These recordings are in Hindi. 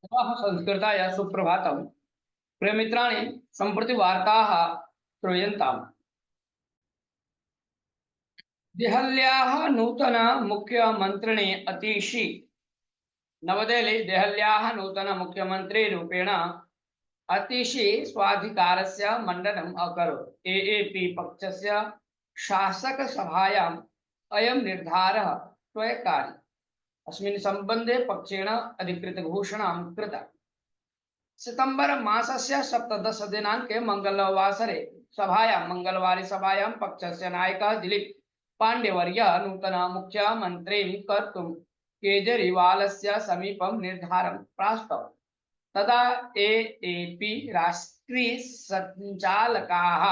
नमः संस्कृताय सुप्रभातम्। प्रियमित्राणि, सम्प्रति वार्ताः श्रूयन्ताम्। देहल्याः नूतन मुख्यमन्त्रिणे अतीशी नवदेहली देहल्याः नूतन मुख्यमन्त्रीरूपेण अतीशी स्वाधिकारस्य मण्डनम् अकरोत्। एएपी पक्षस्य शासकसभायाम् अयं निर्धारः स्वीकार्यः। अस्मिन् सम्बन्धे पक्षेण अधिकृतघोषणां कृता। सितंबर मासस्य 17 दिनांके मंगलवासरे सभायां पक्षस्य नायकः दिलीप पाण्डेवर्यः नूतन मुख्यमन्त्रीं कर्तुं केजरीवालस्य समीपं निर्धारं प्रास्तवान्। तदा एएपी राष्ट्रीय संचालकाः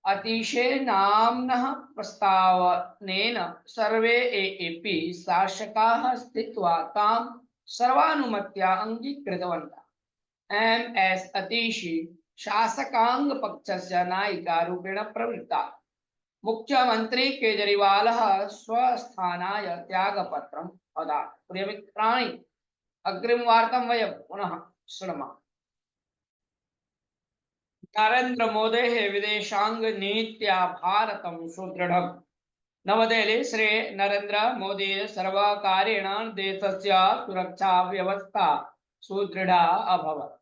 अतीशे नाम्नः प्रस्तावनेन सर्वे एएपी शासकाः स्थित्वा तां सर्वानुमत्या अङ्गीकृतवन्तः। एमएस अतीशी शासकांग पक्षस्य नायिका रूपेण प्रवृत्ता। मुख्यमंत्री केजरीवालः स्वस्थानाय त्यागपत्रम् अदात्। प्रियमित्राणि, अग्रिमवार्तां वयं पुनः शृणुमः। नरेंद्र मोदी विदेशांग नीत्या भारतं सुदृढम्। नवदेहली श्री नरेंद्र मोदी सर्वकारेण देशस्य सुरक्षा व्यवस्था सुदृढ़ा अभवत्।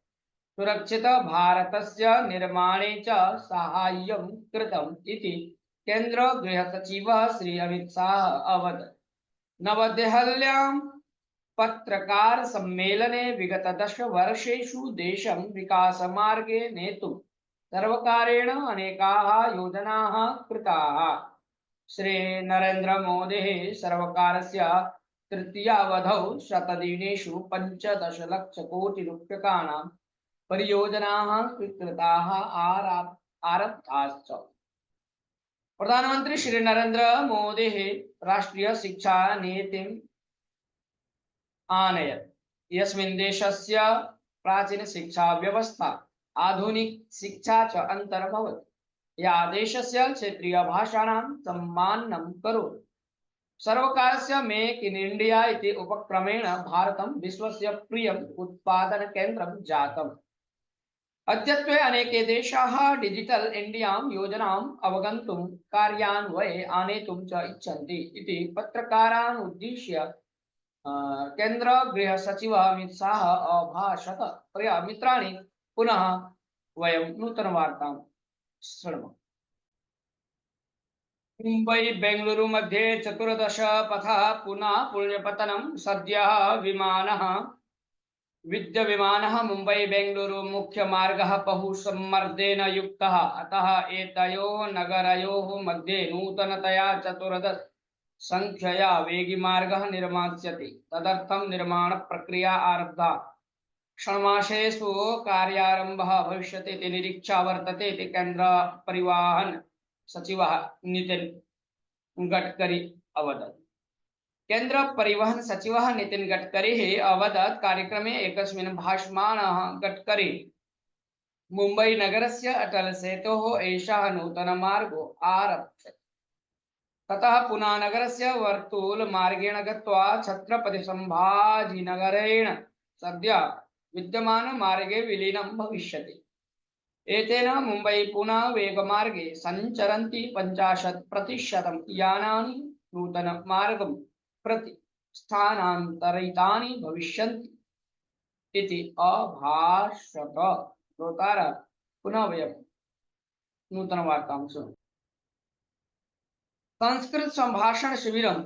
सुरक्षित भारतस्य निर्माणे च साहाय्यं कृतम् इति केन्द्र गृहसचिवः श्री अमित शाह अवदत्। नवदेहल्यां पत्रकार सम्मेलने विगत 10 वर्षेषु देशं विकासमार्गे नेतुं सर्वकारेण अनेकाः योजनाः कृताः। श्री नरेंद्र मोदी सर्वकारस्य तृतीयावधौ 100 दिनेषु 15 लक्षकोटिरूप्यकाणां परियोजनाः स्वीकृताः आरब्धाश्च। प्रधानमंत्री श्री नरेंद्र मोदी राष्ट्रीय शिक्षा नीतिम् आनयत्, यस्मिन् देशस्य प्राचीन शिक्षा व्यवस्था आधुनिक शिक्षा च अन्तर्भवति, या देशस्य क्षेत्रीय भाषाणां सम्माननं करोति। सर्वकारस्य मेक इन इंडिया इति उपक्रमेण भारतं विश्वस्य प्रियम् उत्पादनकेन्द्रं जातम्। अद्यत्वे अनेके देशाः डिजिटल इंडिया योजनाम् अवगन्तुं कार्यान्वये आनेतुं च इच्छन्ति इति पत्रकारान् उद्दिश्य केन्द्र गृह सचिव अमित शाह अभाषत। प्रिय मित्राणि, पुनः वयं नूतन वार्तां शृणुमः। मुंबई बेंगलुरु मध्ये 14 पथः पुनः पुण्यपतनं। सद्यः विद्यविमानः मुंबई बेंगलुरु मुख्यमार्गः बहुसम्मर्देन युक्तः, अतः एतयोः नगरयोः मध्ये नूतनतया 14 संख्यया वेगिमार्गः निर्मास्यति। तदर्थं निर्माण प्रक्रिया आरब्धा। षण्मासेषु कार्यारम्भः भविष्यति इति निरीक्षा वर्तते इति केन्द्र परिवहन सचिवः नितिन गडकरी अवदत्। केन्द्र परिवहन सचिवः नितिन गडकरी अवदत्। कार्यक्रमे एकस्मिन् भाषमाणः गडकरी मुंबई नगरस्य अटल सेतोः एषः नूतनमार्गो आरप्स्यते। ततः पुनः नगरस्य वर्तुल मार्गेण गत्वा छत्रपति संभाजीनगरेण सद्य विद्यमान मार्गे विलीनं भविष्यति। एतेन मुंबई पुनः वेगमार्गे संचरन्ति 50% यानानि नूतन मार्गं प्रति स्थानान्तरितानि भविष्यन्ति इति अभाषत। श्रोतारः, पुनः वयं नूतनवार्तां शृणुमः। संस्कृत संभाषण शिबिरं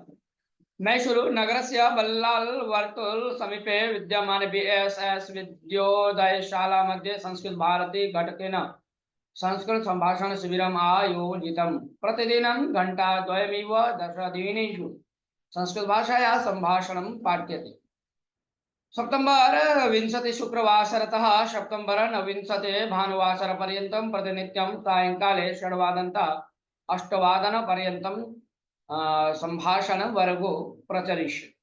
मैसूरु नगरस्य बल्लाल वर्तुल समीपे विद्यमान बीएसएस विद्योदयशाला मध्ये संस्कृत भारती घटकेन संस्कृत संभाषण शिबिरम् आयोजितम्। प्रतिदिनं घण्टाद्वयमिव 10 दिनेषु संस्कृत भाषायाः सम्भाषणं पाठ्यते। सेप्टेम्बर 20 शुक्रवासरतः सेप्टेम्बर 29 भानुवासरपर्यन्तं प्रतिनित्यं सायङ्काले 6 8 संभाषण वर्गो प्रचलिष्यति।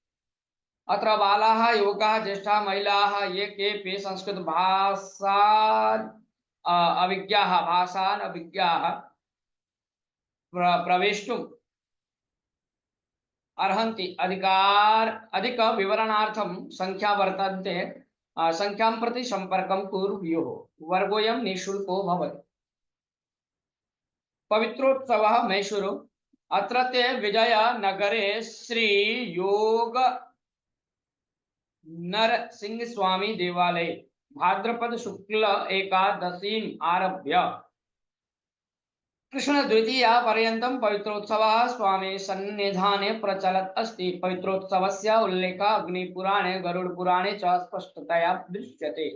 अत्र बालाः, युवकाः, ज्येष्ठाः, महिलाः ये केऽपि संस्कृत भाषान् अभिज्ञाः प्रवेष्टुं अर्हन्ति अधिक विवरणार्थं संख्या वर्तन्ते संख्यां प्रति सम्पर्कं कुर्युः वर्गोऽयं निःशुल्को भवति पवित्रोत्सवः मैसूरु अत्रत्य विजयनगरे श्री योग नरसिंह स्वामी देवालये भाद्रपद शुक्ल एकादशीम् आरभ्य कृष्ण द्वितीया पर्यन्तं पवित्रोत्सवः स्वामी सन्निधाने प्रचलत् अस्ति पवित्रोत्सवस्य उल्लेखः अग्निपुराणे गरुडपुराणे च स्पष्टतया दृश्यते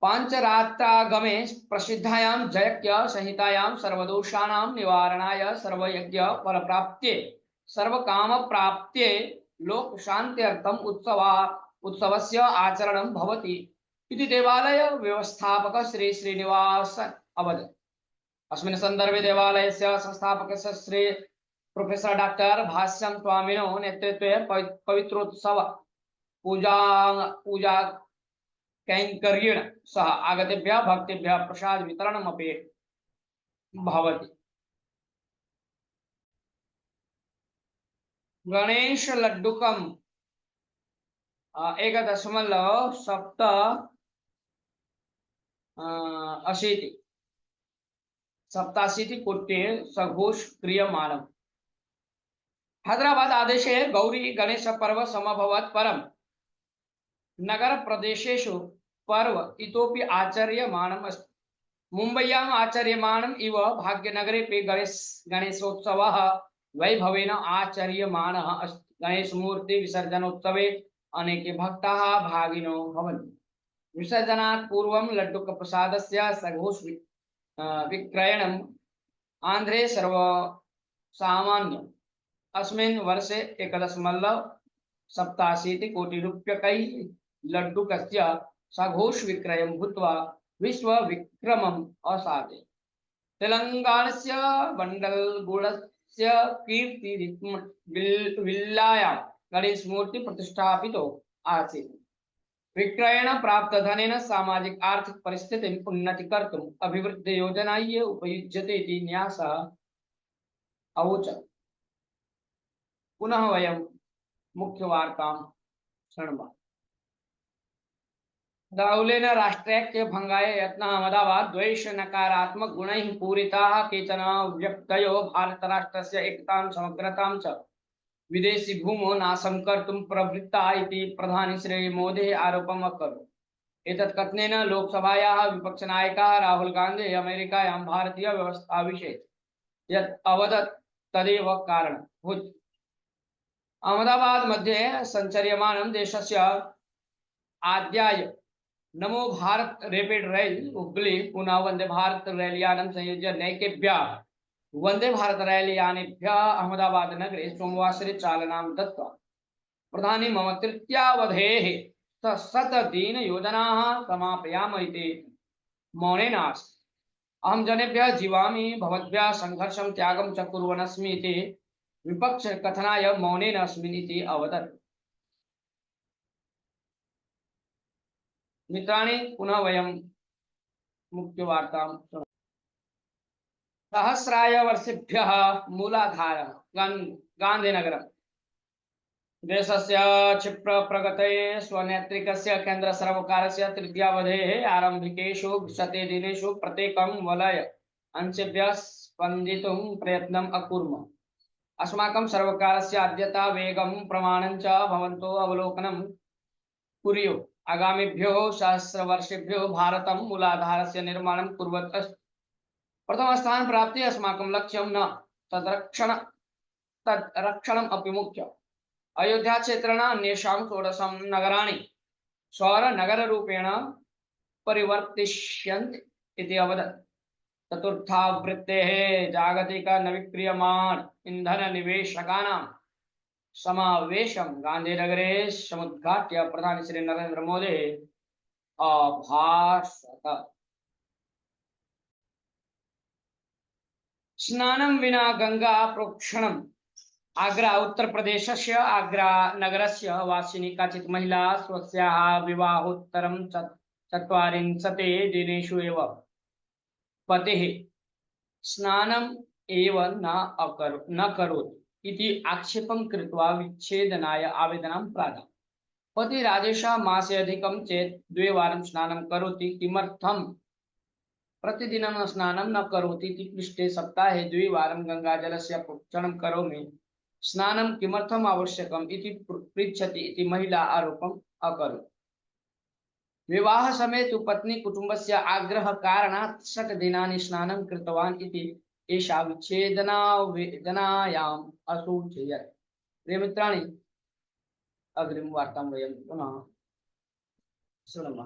पांचरात्रागमे प्रसिद्धायां जयज्ञ संहितायां सर्वदोषाणां निवारणाय सर्वयज्ञ फलप्राप्त्यै सर्वकामप्राप्त्यै लोकशान्त्यर्थम् उत्सवस्य आचरणं भवति इति देवालय व्यवस्थापक श्री श्रीनिवास अवदत् अस्मिन् सन्दर्भे देवालयस्य संस्थापकस्य श्री प्रोफेसर डॉक्टर भाष्यं स्वामिनो नेतृत्वे पवित्रोत्सव पूजा कैंकर्येण सह आगतेभ्यः भक्तेभ्यः प्रसाद वितरणमपि भवति गणेश लड्डुकम 1.87 कोटी सघोष क्रियमाणम् हैदराबाद आदेशे गौरी गणेश पर्व समभवत् परं नगर प्रदेशेषु पर्व इतोपि आचर्यमाणम् अस्ति मुम्बय्याम् आचर्यमाणम् इव भाग्यनगरेपि गणेशोत्सवः वैभवेन आचर्यमाणः अस्ति गणेशमूर्ति विसर्जनोत्सवे अनेके भक्ताः भागिनो भवन्ति विसर्जनात् पूर्वं लड्डुकप्रसादस्य सघोष विक्रयणम् आन्ध्रे सर्वसामान्यम् अस्मिन् वर्षे 1.87 कोटी रूप्यकैः लड्डुकस्य सघोष विक्रयं भूत्वा विश्व विक्रमम् असाधे तेलंगाणस्य बण्डलगुडस्य कीर्तिविल्लायां गणेशमूर्ति प्रतिष्ठापितो आसीत् विक्रयण प्राप्त धनेन सामाजिक आर्थिक परिस्थितिं उन्नतीकर्तुम् अभिवृद्धि योजनायै उपयुज्यते इति न्यासः अवोचत् पुनः वयं मुख्यवार्तां शृण्मः राहुलेन राष्ट्रैक्य भंगाय यत्न अहमदाबाद द्वेष नकारात्मक गुणैः पूरिताः केचन व्यक्तयो भारत राष्ट्रस्य एकतां समग्रतां च विदेशी भूमो नाशं कर्तुं प्रवृत्ता इति प्रधानी श्री मोदी आरोपम् अकरोत् एतत् कथनेन लोकसभायाः विपक्षनायकः राहुल गांधी अमेरिकायां भारतीय व्यवस्था विषये यत् अवदत् तदेव कारणभूत् अहमदाबाद मध्ये सञ्चर्यमाणं देशस्य आद्याय नमो भारत रैपिड रेल हुबली पुनः वंदे भारत रेल यानं संयोज्य नैकेभ्यः वंदे भारत रेल यानेभ्यः अहमदाबाद नगरे सोमवासरे चालनां दत्त्वा प्रधानी मम तृतीयावधेः शतदिन योजनाः समापयाम इति मौनेन आसीत् अहं जनेभ्यः जीवामि भवद्भ्यः संघर्षं त्यागं च कुर्वन् अस्मि इति विपक्ष कथनाय मौनेन अस्मि इति अवदत् मित्राणि पुनः वयं मुख्यवार्तां सहस्राय वर्षेभ्यः मूलाधारः गान्धीनगरम् देशस्य क्षिप्र प्रगतये स्वनेत्रिकस्य केन्द्र सर्वकारस्य तृतीयावधेः आरम्भिकेषु 100 दिनेषु प्रत्येकं वलय अंशेभ्यः स्पन्दितुं प्रयत्नम् अकुर्मः अस्माकं सर्वकारस्य आद्यता वेगं प्रमाणं च भवन्तो अवलोकनं कुर्युः आगामिभ्यो सहस्रवर्षेभ्यो भारतं मूलाधारस्य निर्माणं कुर्वत् अस्ति प्रथम स्थान प्राप्ति अस्माकं लक्ष्यं न तद्रक्षणम् अपि मुख्यम् अयोध्या क्षेत्रेण अन्येषां 16 नगराणि सौरनगररूपेण परिवर्तिष्यन्ति इति अवदत् चतुर्थावृत्तेः जागतिक नवीक्रियमाण इंधन निवेशकानां समावेशं गांधीनगरे समुद्घाट्य प्रधानी श्री नरेंद्र मोदी अभाषत स्नानं विना गंगा प्रोक्षणम् आग्रा उत्तर प्रदेशस्य आग्रा नगरस्य वासिनी काचित् महिला स्वस्याः विवाहोत्तरं 40 दिनेषु एव पतेः स्नानम् एव न करोति इति आक्षेपं कृत्वा विच्छेदनाय आवेदनं प्रादात्। पतिरादेशः मासे अधिकं चेत् द्विवारं स्नानं करोति, किमर्थं प्रतिदिनं स्नानं न करोति इति पृष्टे सप्ताहे द्विवारं गङ्गाजलस्य प्रोक्षणं करोमि, स्नानं किमर्थम् आवश्यकम् इति पृच्छति इति महिला आरोपम् अकरोत्। विवाह समय तु पत्नी कुटुम्बस्य आग्रहकारणात् षट्दिनानि स्नानं कृतवान् इति एषा विच्छेदनावेदनायाम् असूचयत्। प्रियमित्राणि, अग्रिमवार्तां वयं पुनः शृणुमः।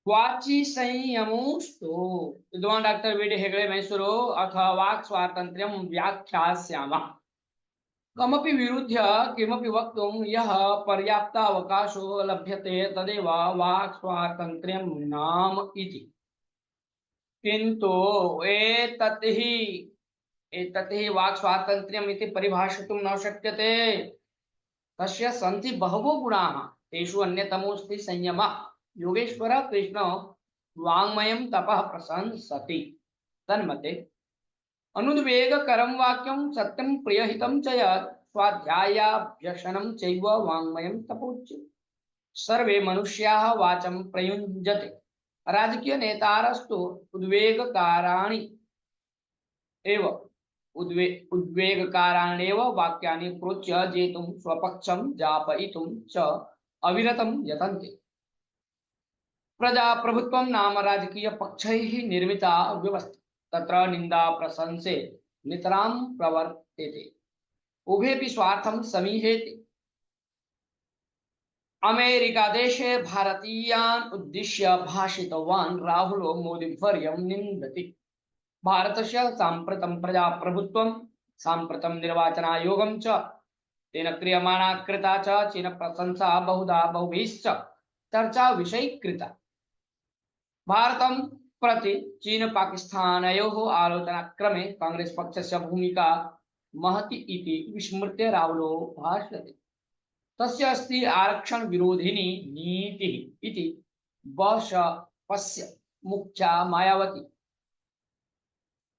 वाची संयमोऽस्तु। विद्वान् डॉक्टर वी डी हेगड़े मैसूरो अथ वाक् स्वातन्त्र्यं व्याख्यास्यामः। कमपि विरुध्य किमपि वक्तुं यः पर्याप्तावकाशो लभ्यते तदेव वाक् स्वातन्त्र्यं नाम इति। किन्तु एतत् हि वाक् स्वातन्त्र्यम् इति परिभाषितुं न शक्यते। तस्य सन्ति बहवो गुणाः, तेषु अन्यतमोऽस्ति संयमः। योगेश्वरः कृष्णो वाङ्मयं तपः प्रशंसति। तन्मते अनुद्वेगकरं वाक्यं सत्यं प्रियहितं च यत् स्वाध्यायाभ्यसनं चैव वाङ्मयं तपोच्यते। सर्वे मनुष्याः वाचं प्रयुञ्जते। राजकीयनेतारस्तु उद्वेगकाराणि एव उद्वेगकाराण्येव वाक्यानि प्रोच्य जेतुं स्वपक्षं जापयितुं च अविरतं यतन्ते। प्रजाप्रभुत्वं नाम राजकीयपक्षैः निर्मिता व्यवस्था, तत्र निन्दा प्रशंसे नितरां प्रवर्तेते, उभेपि स्वार्थं समीहेति। अमेरिका देशे भारतीयान् उद्दिश्य भाषितवान् राहुलो मोदीवर्यं निन्दति। भारतस्य साम्प्रतं प्रजाप्रभुत्वं, साम्प्रतं निर्वाचनायोगं च, तेन क्रियमाणा कृता च चीन प्रशंसा बहुधा बहुभिश्च चर्चा विषयीकृता। भारतं प्रति चीन पाकिस्तानयोः आलोचनाक्रमे कांग्रेस पक्षस्य भूमिका महती इति विस्मृत्य राहुलो भाषते। तस्य अस्ति आरक्षण विरोधिनी नीतिः इति बसपस्य मुख्या मायावती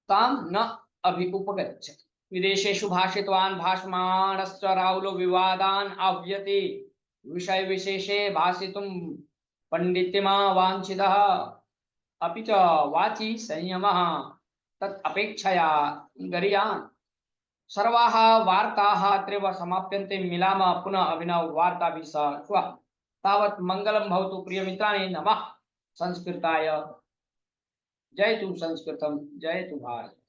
तां न अभ्युपगच्छति। विदेशेषु भाषितवान् भाषमाणश्च राहुलो विवादान् आह्वयति। विषय विशेषे भाषितुं पंडित्यमा वाञ्छितः, अपि च वाची संयमः तत् अपेक्षया गरीयान्। सर्वाः वार्ताः अत्रैव समाप्यन्ते। मिलामः पुनः अभिनव वार्ताभिः सह श्वः। तावत् मङ्गलं भवतु प्रियमित्राणि। नमः संस्कृताय। जयतु संस्कृतं, जयतु भारत।